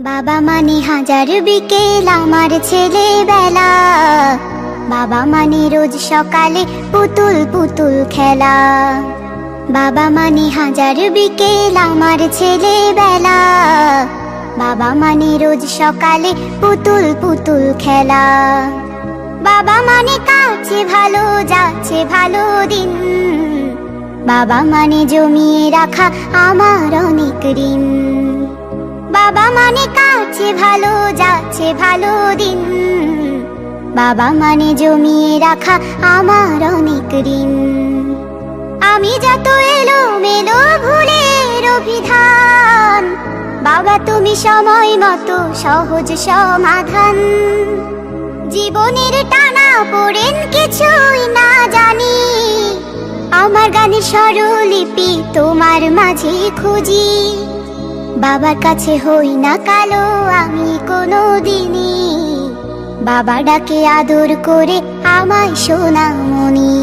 বাবা মানে হাজার বিকেল আমার ছেলেবেলা, বাবা মানে রোজ সকালে পুতুল পুতুল খেলা। বাবা মানে হাজার বিকেল আমার ছেলেবেলা, বাবা মানে রোজ সকালে পুতুল পুতুল খেলা। বাবা মানে কাছে ভালো যাচ্ছে ভালো দিন, বাবা মানে জমিয়ে রাখা আমার অনেক ঋণ। বাবা মানে কাছে ভালো যাচ্ছে ভালো দিন, বাবা মানে জমিয়ে রাখা আমার অনেক ঋণ। আমি যত এলো মেলো ভুলের অভিধান, বাবা তুমি সময় মতো সহজ সমাধান। জীবনের টানা পড়েন কিছুই না জানি, আমার গানের স্বরলিপি তোমার মাঝে খুঁজি। বাবার কাছে হই না কালো আমি কোনো দিনই, বাবা ডাকে আদর করে আমায় সোনামণি।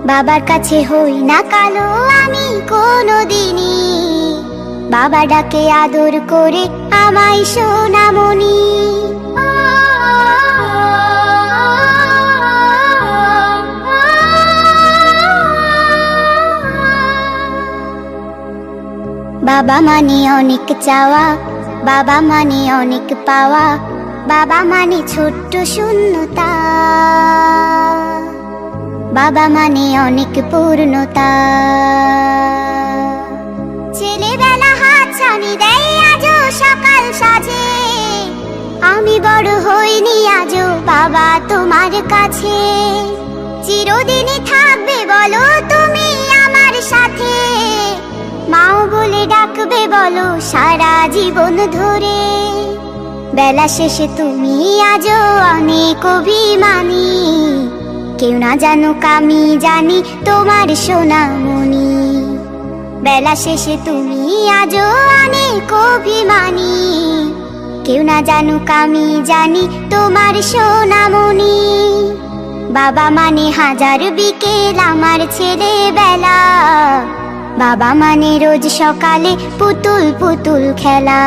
বাবার কাছে হই না কালো আমি কোনো দিনই, বাবা ডাকে আদর করে আমায় সোনামণি। বাবা মানে অনেক চাওয়া, বাবা মানে অনেক পাওয়া, বাবা মানে ছোট্ট শূন্যতা, বাবা মানে অনেক পূর্ণতা। ছেলেবেলা হাতছানি দেয় আজও সকাল সাজে, আমি বড় হইনি আজও বাবা তোমার কাছে। চিরদিনই থাকবে বলো তুমি আমার সাথে, মাও বলে ডাকবে বলো সারা জীবন ধরে। বেলা শেষে তুমি আজও অনেক অভিমানী, কেউ না জানুক আমি জানি তোমার সোনামণি। বেলা শেষে তুমি আজও অনেক অভিমানী, কেউ না জানুক আমি জানি তোমার সোনামণি। বাবা মানে হাজার বিকেল আমার ছেলেবেলা, বাবা মানে রোজ সকালে পুতুল পুতুল খেলা।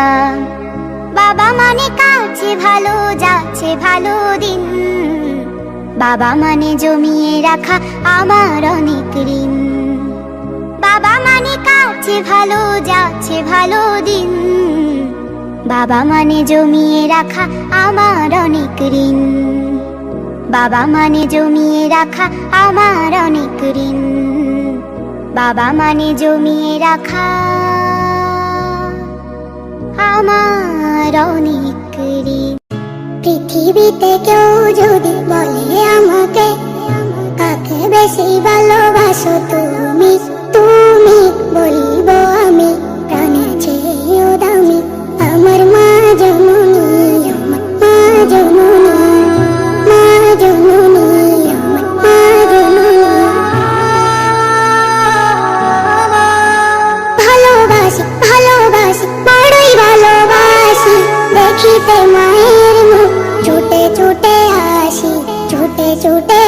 বাবা মানে কাছে ভালো যাচ্ছে ভালো দিন, বাবা মানে জমিয়ে রাখা আমার অনেক ঋণ। বাবা মানে কাছে ভালো যাচ্ছে ভালো দিন, বাবা মানে জমিয়ে রাখা আমার অনেক ঋণ। বাবা মানে জমিয়ে রাখা আমার অনেক ঋণ, বাবা মানে জমিয়ে রাখা আমার অনেক ঋণ। পৃথিবীতে কেউ যদি বলে আমাকে কাকে বেশি ভালোবাসো তুমি, তুমি বলিব আমি প্রাণের চেয়েও দামি আমার মা জননী, আমার মা জননী, মা জননী, আমার মা জননী। ভালোবাসি ভালোবাসি বড়ই ভালোবাসি, দেখিতে মায়ের মুখ ছুটে ছুটে আসি, ছুটে ছুটে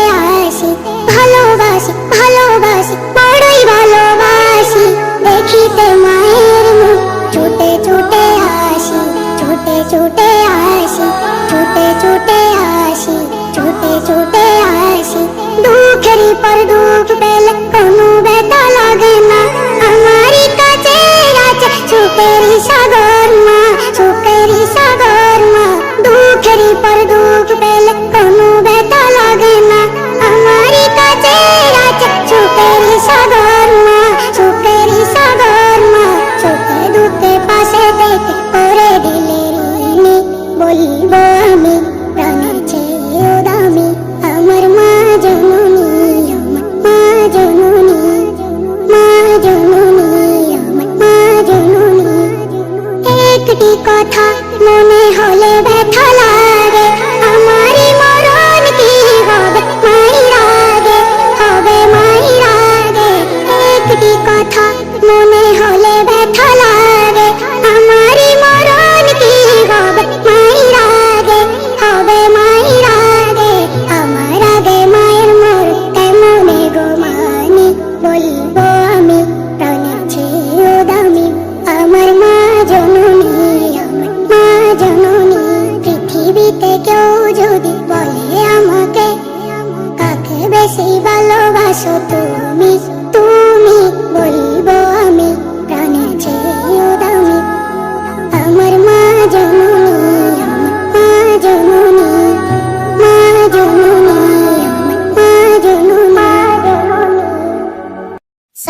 আসি। ভালোবাসি ভালোবাসি বড়ই ভালোবাসি, দেখিতে মায়ের মুখ ছুটে ছুটে আসি, ছুটে ছুটে আসি, ছুটে ছুটে আসি, ছুটে ছুটে আসি। দুঃখেরই পর দুঃখ পেলে কোনো ব্যথা লাগে না, আমারই কাছে আছে সুখেরই সাগর মা, সুখেরই সাগর মা। দুঃখেরই পর দুঃখ পেলে কোনো ব্যথা লাগে না, আমারই কাছে আছে সুখেরই সাগর মা, সুখেরই সাগর মা। সুখে দুঃখে পাশে দেখে করে দিলে ঋণী, বলিব আমি প্রাণের চেয়েও দামি আমার মা জননী, আমার মা জননী, মা জননী, আমার মা জননী। একটি কথা মনে হলে ব্যথা লাগে, আমারই মরণ কি হবে মায়ের আগে, হবে মায়ের আগে। একটি কথা মনে হলে ব্যথা লাগে, আমারই মরণ কি হবে মায়ের আগে, হবে মায়ের আগে। আমার আগে মায়ের মোর কেমনে গো মানি, বলিব আমি প্রাণের চেয়েও দামি আমার মা জননী, আমার মা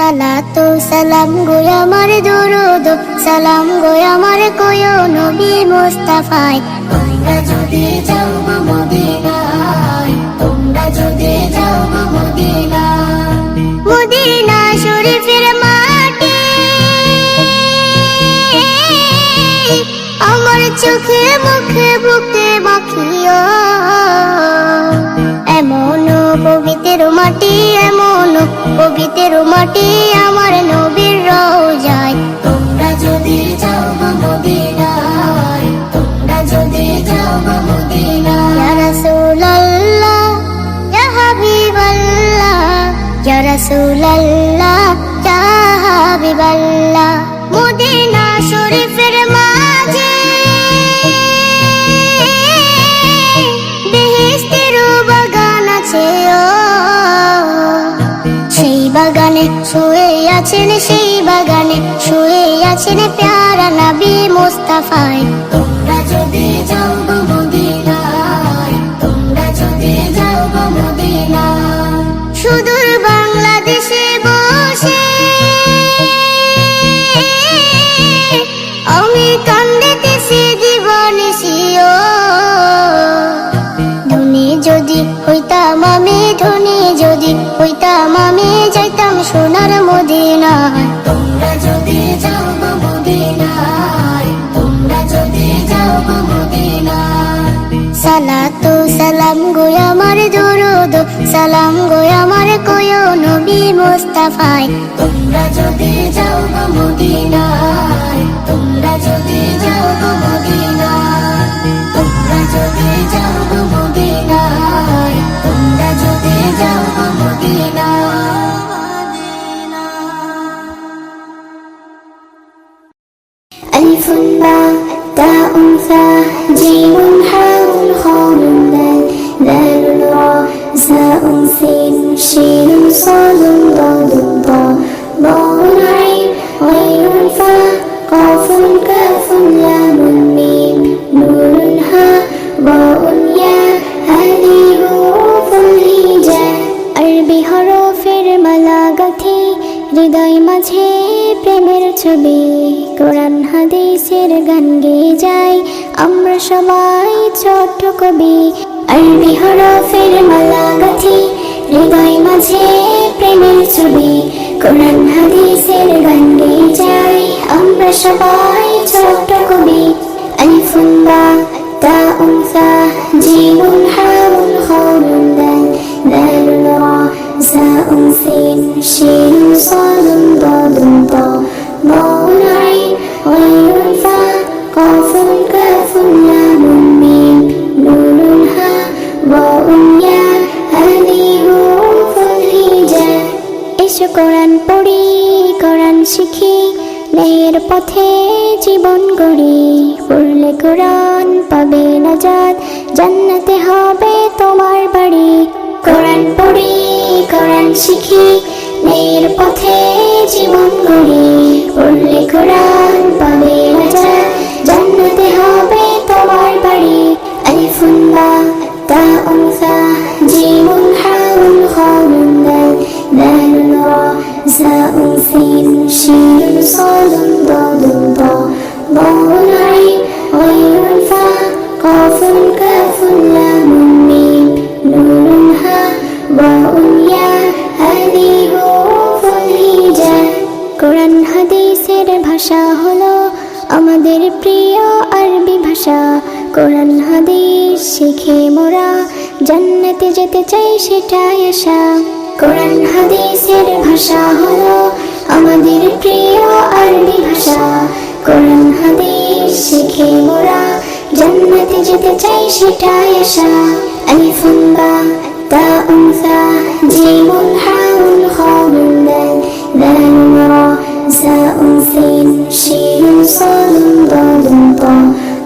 সালাতু সালাম গো আমার দরুদ সালাম গো আমার কোয় নবী মুস্তাফায় তোমরা যদি যাও গো মদিনায় তোমরা যদি যাও গো মদিনায় মদিনা শরীফের মাটি আমার চোখে মুখে বুকে মাখিও এমন পবিত্র মাটি এমন পবিত্র মাটি আমার নবীর রওজায় তোমরা যদি যাও গো মদিনায় তোমরা যদি যাও গো মদিনায় ইয়া রাসূলুল্লাহ ইয়া হাবিবাল্লাহ ইয়া রাসূলুল্লাহ ইয়া হাবিবাল্লাহ মদিনা শরীফের মাঝে বেহেশতের বাগান আছে সেই বাগানে শুয়ে আছেন সেই বাগানে শুয়ে আছেন প্যারা নবী মুস্তাফায় তোমরা যদি যাও গো মদিনায় তোমরা যদি যাও গো মদিনায় সুদূর বাংলাদেশে বসে আমি কান্দিতেছি জীবনিসিও ধনী যদি হইতাম আমি ধনী যদি হইতাম আমি যাইতাম সোনার মদিনায় তোমরা যদি যাও গো মদিনায় তোমরা যদি যাও গো মদিনায় সালাতু সালাম গো আমার দরুদ সালাম গো আমার কোয় নবী মুস্তাফায় তোমরা যদি যাও গো মদিনায় তোমরা যদি যাও গো মদিনায় তোমরা যদি যাও গো মদিনায় তোমরা যদি যাও গো মদিনায় ألف باء تاء ثاء جيم حاء خاء دال ذال راء زاء سين شين صاد ضاد ضاء ضاء عين غين فاء قاف كاف لام ميم نون هاء باء ياء هذه حروف الهجاء আরবি হরফের মালা গাঁথি হৃদয় মাঝে প্রেমের ছবি কোরআন হাদিসের গান গেয়ে যাই আমরা সবাই ছোট্ট কবি আরবি হরফের মালা গাঁথি হৃদয় মাঝে প্রেমের ছবি কোরআন হাদিসের গান গেয়ে যাই আমরা সবাই ছোট্ট কবি আলিফুন বা তাউন সা জিমুন হাউন খাউন দাল দালুন রা زاء سين شين صاد ضاد ضاء ضاء عين غين فاء قاف كاف لام ميم نون هاء باء ياء هذه حروف الهجاء এসো কোরআন পড়ি কোরআন শিখি ন্যায়ের পথে জীবন গড়ি পড়লে কোরআন পাবে নাজাত জান্নাতে হবে তোমার বাড়ি কোরআন পড়ি কোরআন শিখি ন্যায়ের পথে জীবন গড়ি পড়লে কোরআন পাবে নাজাত জান্নাতে হবে তোমার বাড়ি আলিফুন বা তাউন সা জিমুন হাউন খাউন দাল দালুন রা জাউন সিন শিন সাদুন দাদুন দা দাউন আইন غين فاء قاف كاف لام ميم نون هاء باء ياء هذه حروف الهجاء কোরআন হাদিসের ভাষা হলো আমাদের প্রিয় আরবি ভাষা কোরআন হাদিস শিখে মোরা জান্নাতে যেতে চাই সেটাই আশা কোরআন হাদিসের ভাষা হলো আমাদের প্রিয় আরবি ভাষা কোরআন হাদিস শিখে মোরা জান্নাতে যেতে চাই সেটাই আশা আলিফুন বা তাউন সা জিমুন হাউন খাউন দাল দালুন রা জাউন সিন শিন সাদুন দাদুন তা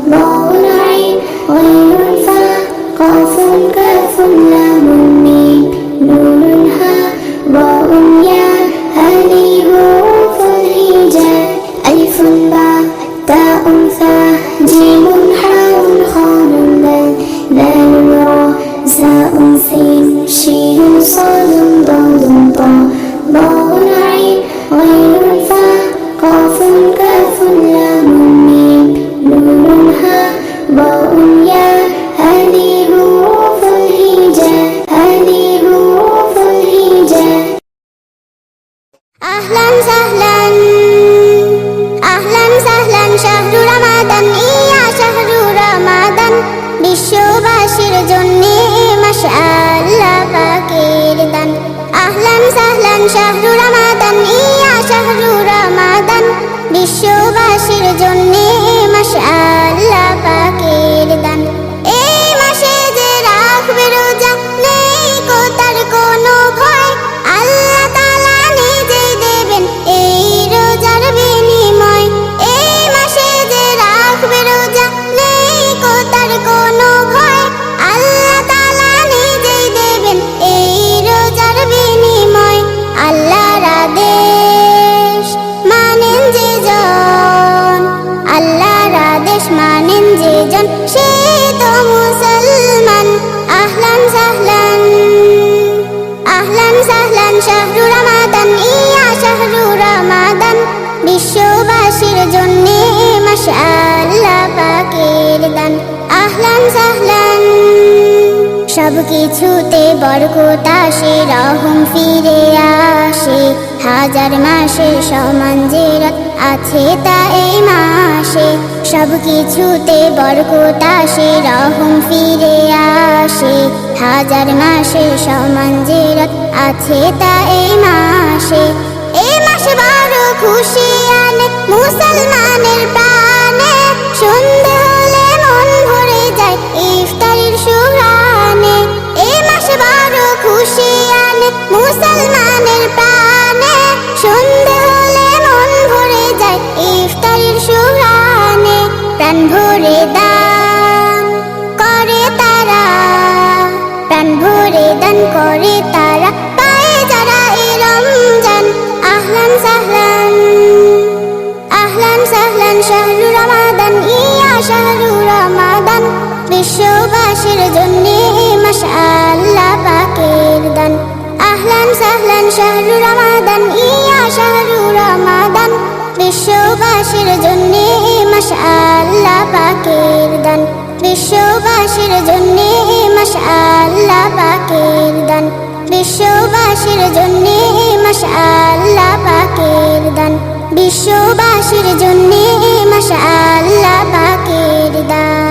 ضاء عين غين فاء قاف كاف لام ميم نون هاء باء ياء هذه حروف الهجاء ألف باء تاء ثاء جيم حاء خاء دال دال را زاء سين شين صاد ضاد ضاء ضاء عين সাহলান আহলান সাহলান শাহরু রমাদান ইয়া শাহরু রমাদান বিশ্ববাসীর জন্যে মাশাআল্লাহ পাকের দান আহলান সাহলান সব কিছুতে বরকত আসে রহম ফিরে আসে হাজার মাসের সমান যে রাত আছে তা এই মাসে সব কিছুতে বরকত আসে রহম ফিরে আসে হাজার মাসের সমান যে রাত আছে তা এই মাসে এই মাসে বড় খুশি আনে মুসলমানের প্রাণে সন্ধে হলে মন ভরে যায় ইফতারির সুঘ্রাণে এই মাসে বড় খুশি আনে মুসলমানের প্রাণে সন্ধে হলে মন ভরে যায় ইফতারির সুঘ্রাণে প্রাণ ভরে দান করে তারা প্রাণ ভরে দান করে তারা পায়ে যারা এই রমজান আহলান সাহলান আহলান সাহলান শাহরু রমাদান ইয়া শাহরু রমাদান বিশ্ববাসীর জন্যে মাশাআল্লাহ পাকের দান আহলান সাহলান শাহরু রমাদান ইয়া শাহরু রমাদান বিশ্ববাসীর জন্যে মাশাআল্লাহ পাকের দান বিশ্ববাসীর জন্যে মাশাআল্লাহ পাকের দান বিশ্ববাসীর জন্যে মাশাআল্লাহ পাকের দান বিশ্ববাসীর জন্যে মাশাআল্লাহ পাকের দান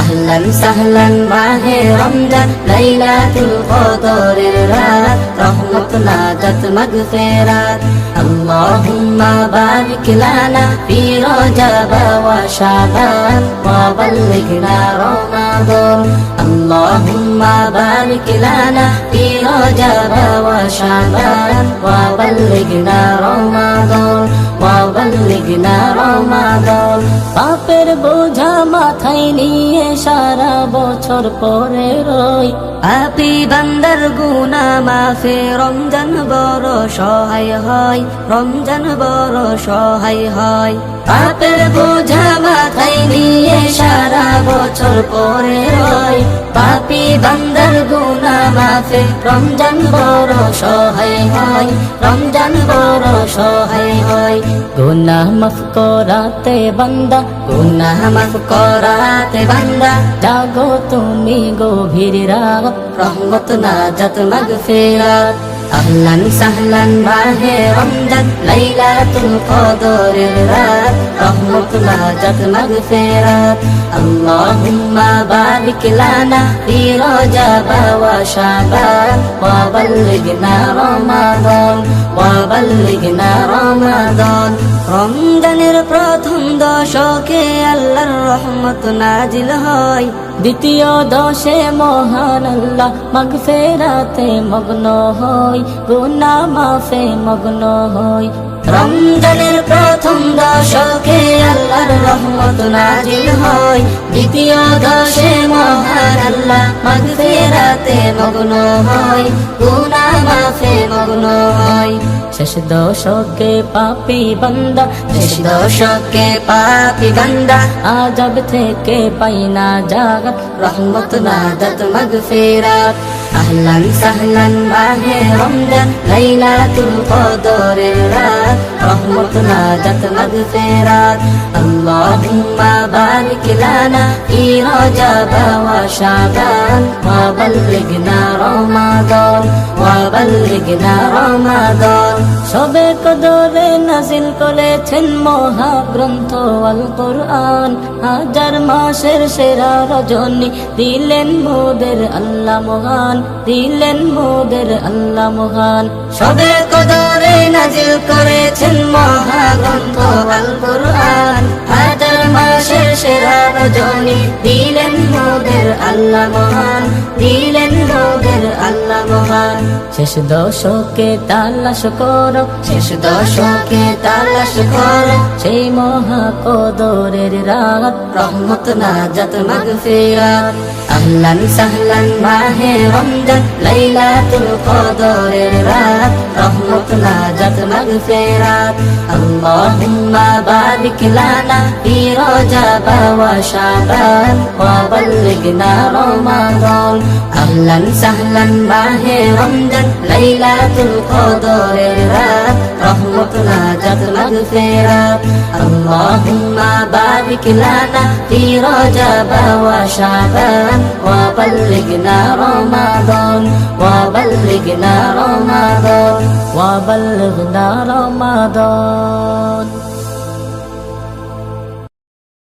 আহলান সাহলান মাহে রমজান লাইলাতুল কদরের রাত রহমত নাজাত মাগফিরাত আল্লাহুম্মা বারিক লানা ফি রজব ওয়া শাবান ওয়া বাল্লিগনা রমাদান আল্লাহুম্মা বারিক লানা ফি রজব ওয়া শাবান ওয়া বাল্লিগনা রমাদান ওয়া বাল্লিগনা রমাদান পাপের বোঝা মাথায় নিয়ে সারা বছর পরে রই পাপী বান্দার গুনাহ মাফে রমজান বড় সহায় হয় রমজান বড় সহায় হয় পাপের বোঝা মাথায় নিয়ে সারা বছর পরে রই পাপী বান্দার গুনাহ মাফে রমজান বড় সহায় হয় রমজান বড় সহায় হয় গুনাহ মাফ করাতে বান্দা গুনাহ মাফ করাতে বান্দা জাগো তুমি গভীর রাত রহমত নাজাত মাগফিরাত আহলান সাহলান মাহে রমজান লাইলাতুল কদরের রাত রহমত নাজাত মাগফিরাত আল্লাহুম্মা বারিক লানা ফি রজব ওয়া শাবান ওয়া বাল্লিগনা রমাদান ওয়া বাল্লিগনা রমাদান রমজানের প্রথম দশকে আল্লাহর রহমত নাজিল হয় দ্বিতীয় দশে মহান আল্লাহ মাগফিরাতে মগ্ন হয় গুনাহ মাফে মগ্ন হয় রমজানের প্রথম দশকে আল্লাহর রহমত নাজিল হয় দ্বিতীয় দশে মহান আল্লাহ মাগফিরাতে মগ্ন হয় গুনাহ মাফে মগ্ন হয় শেষ দশকে পাপী বান্দা শেষ দশকে পাপী বান্দা আযাব থেকে পাই না জাগাত রহমত নাজাত মাগফিরাত আহলান সাহলান মাহে রমজান লাইলাতুল কদরের রাত রহমত নাজাত মাগফিরাত আল্লাহুম্মা বারিক লানা ফি রজব ওয়া শাবান ওয়া বাল্লিগনা রমাদান ওয়া বাল্লিগনা রমাদান সবে কদরে নাজিল করেছেন মহাগ্রন্থ আল কোরআন হাজার মাসের সেরা রজনী দিলেন মোদের আল্লাহ মহান দিলেন মোদের আল্লাহ মহান সবে কদরে নাজিল করেছেন মহাগ্রন্থ আল কোরআন হাজার মাসের সেরা রজনী দিলেন মোদের আল্লাহ মহান, দিলেন মোদের আল্লাহ মহান। শেষ দশকে তালাশ করো, শেষ দশকে তালাশ করো সেই মহা কদরের রাত, রহমত নাজাত মাগফিরাত। আহলান সাহলান মাহে রমজান, লাইলাতুল কদরের রাত, রহমত নাজাত মাগফিরাত। আল্লাহুম্মা বারিক লানা ফি রজব ওয়া শাবান ওয়া বাল্লিগনা রমাদান। আহলান সাহলান মাহে রমজান, লাইলাতুল কদরের রাত, রহমত নাজাত মাগফিরাত। আল্লাহুম্মা বারিক লানা ফি রজব ওয়া শাবান ওয়া বাল্লিগনা রমাদান ওয়া বাল্লিগনা রমাদান ওয়া বাল্লিগনা রমাদান।